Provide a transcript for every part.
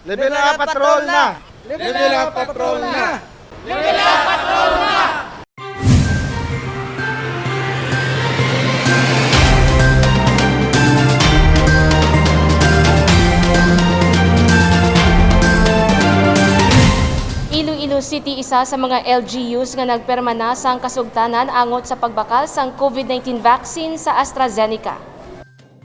Level up patrol na! Level up patrol na! Level up patrol na! Iloilo City isa sa mga LGUs nga nagperma na sang kasugtanan angot sa pagbakal sang COVID-19 vaccine sa AstraZeneca.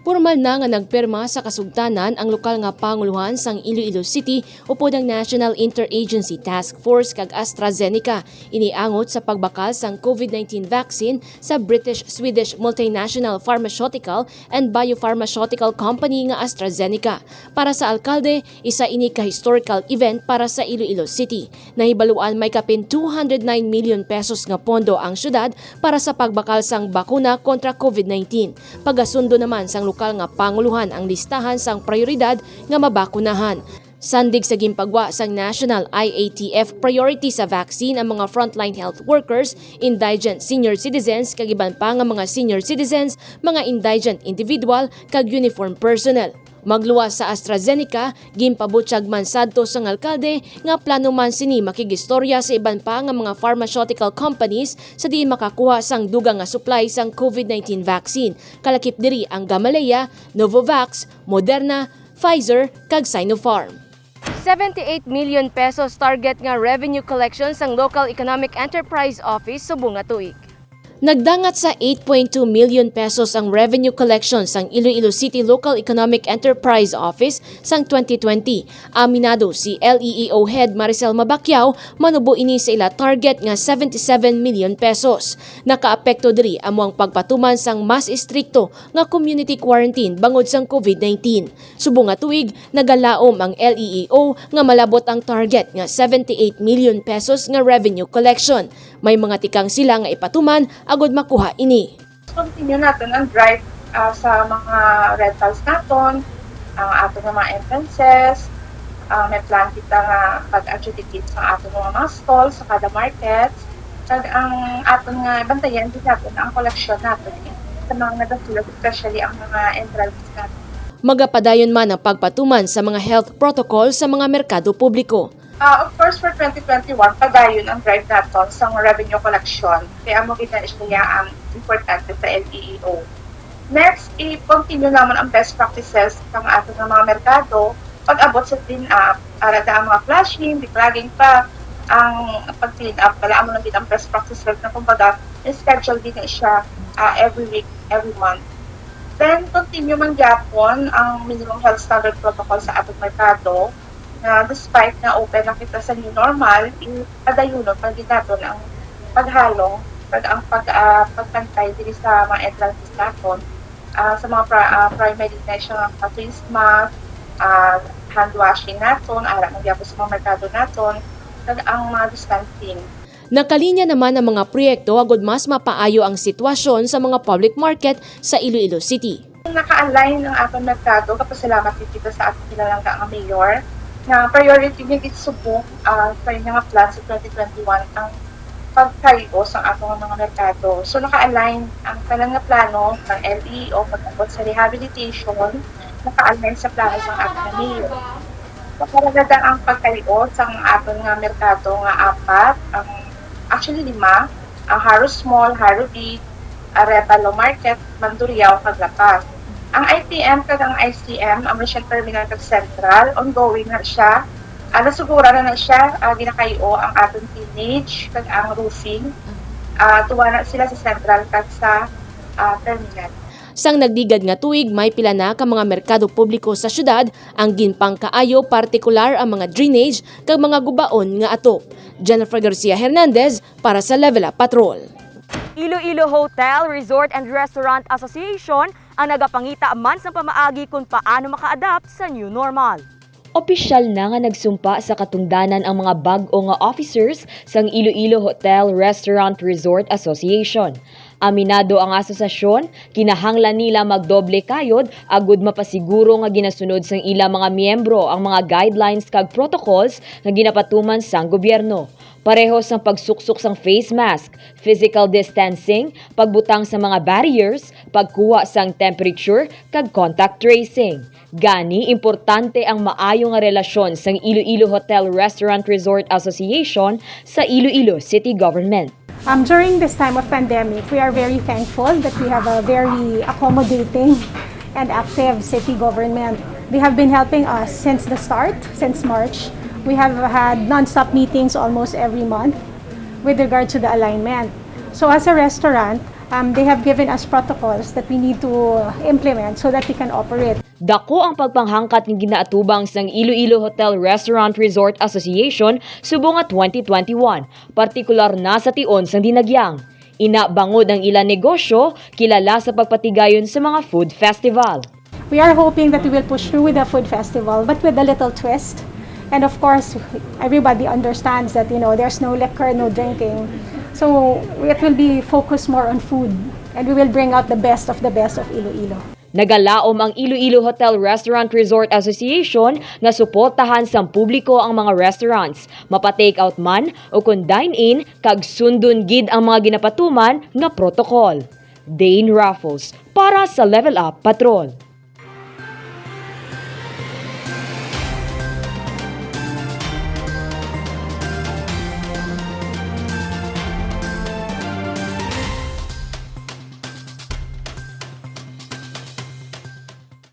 Formal na nga nagperma sa kasugtanan ang lokal nga panguluhan sang Iloilo City upod ang National Interagency Task Force kag AstraZeneca iniangot sa pagbakal sang COVID-19 vaccine sa British-Swedish multinational pharmaceutical and biopharmaceutical company nga AstraZeneca. Para sa alkalde, isa ini ka historical event para sa Iloilo City. Nahibaluan may kapin 209 million pesos nga pondo ang syudad para sa pagbakal sang bakuna kontra COVID-19. Pagasundo naman sang lokal nga panguluhan ang listahan sang prioridad nga mabakunahan. Sandig sa gimpagwa sang National IATF priority sa vaccine ang mga frontline health workers, indigent senior citizens kag iban pa nga mga senior citizens, mga indigent individual kag uniform personnel. Magluwas sa AstraZeneca, gimpabutyag man sadto sang alkalde nga plano man sini makigistorya sa iban pa nga mga pharmaceutical companies sa diin makakuha sang dugang nga supply sang COVID-19 vaccine. Kalakip diri ang Gamaleya, Novavax, Moderna, Pfizer kag Sinopharm. 78 million pesos target nga revenue collection sang Local Economic Enterprise Office subong nga tuig. Nagdangat sa 8.2 million pesos ang revenue collection sang Iloilo City Local Economic Enterprise Office sang 2020. Aminado si LEEO Head Maricel Mabacquiao manubo ini sa ila target nga 77 million pesos. Nakaapekto diri amuang pagpatuman sang mas istrikto nga community quarantine bangod sang COVID-19. Subong nga tuig nagalaom ang LEEO nga malabot ang target nga 78 million pesos nga revenue collection. May mga tikang sila nga ipatuman agod makuha ini. Continue natin ang drive sa mga rentals naton, ang ato ng mga entrances, may plan kita nga pag-adjudicate sa ato ng mga stalls sa kada markets, at ang ato nga bantayan din natin ang collection natin sa mga nagasulog, especially ang mga entrances natin. Magapadayon man ang pagpatuman sa mga health protocol sa mga merkado publiko. Of course, for 2021, padayon ang drive natin sa revenue collection. Kaya mo kita siya ang importante sa LEEO. Next, i-continue naman ang best practices ng ating mga merkado pag-abot sa clean up. Arada ang mga flashing, declagging pa, ang pag-clean up. Kailangan mo lang din ang best practices na kumbaga, schedule din siya every week, every month. Then, continue man gyapon ang minimum health standard protocol sa ating merkado. Despite na open na kita sa new normal, padayunon pag naton ang paghalong ang pagpantay diri sa mga entrances naton sa mga primary national face mask, hand washing naton, ara magyapon sa mga merkado naton, kag ang mga distancing. Nakalinya naman ang mga proyekto agod mas mapaayo ang sitwasyon sa mga public market sa Iloilo City. Naka-align ang atong merkado, kapasalamat kita sa ating kinalangga ang mayor, na priority niya itsubok sa inyong mga plan sa 2021 ang pagkayo sa atong mga merkado. So naka-align ang kanang plano ng LEO pagkabot sa rehabilitation, naka-align sa plano ng ating mayor. Pakaragada ang pagkayo sa atong mga merkado nga apat, actually 5, ang Harus Mall, Haro Beach, Arevalo Market, Mandurriao, Paglapas. Ang ITM kag ang ICM, ang Mission Terminal kag Central, ongoing na siya. Nasugura na siya, ginakayo ang atong teenage kag ang roofing. Tuwa na sila sa Central kag sa terminal. Sang nagdigad nga tuig, may pila na ka mga merkado publiko sa syudad ang ginpang kaayo partikular ang mga drainage kag mga gubaon nga ato. Jennifer Garcia Hernandez para sa Level Up Patrol. Iloilo Hotel, Resort and Restaurant Association ang nagapangita man sa pamaagi kung paano maka-adapt sa new normal. Opisyal na nga nagsumpa sa katungdanan ang mga bag-o nga officers sang Iloilo Hotel, Restaurant, Resort Association. Aminado ang asosasyon, kinahanglan nila magdoble kayod agud mapasiguro nga ginasunod sang ilang mga miyembro ang mga guidelines kag protocols nga ginapatuman sang gobyerno. Pareho sang pagsuksok sang face mask, physical distancing, pagbutang sa mga barriers, pagkuha sang temperature, kag contact tracing. Gani, importante ang maayo nga relasyon sang Iloilo Hotel Restaurant Resort Association sa Iloilo City Government. During this time of pandemic, we are very thankful that we have a very accommodating and active city government. They have been helping us since the start, since March. We have had non-stop meetings almost every month with regard to the alignment. So as a restaurant, they have given us protocols that we need to implement so that we can operate. Dako ang pagpanghangkat ng ginaatubang sang Iloilo Hotel Restaurant Resort Association subong nga 2021, partikular na sa tion sang dinagyang. Inabangod ang ilang negosyo, kilala sa pagpatigayon sa mga food festival. We are hoping that we will push through with the food festival, but with a little twist. And of course, everybody understands that, there's no liquor, no drinking. So it will be focused more on food, and we will bring out the best of Iloilo. Nagalaom ang Iloilo Hotel Restaurant Resort Association nga suportahan sang publiko ang mga restaurants, mapa-take out man o kung dine-in kag sundon gid ang mga ginapatuman nga protocol. Dane Raffles para sa Level Up Patrol.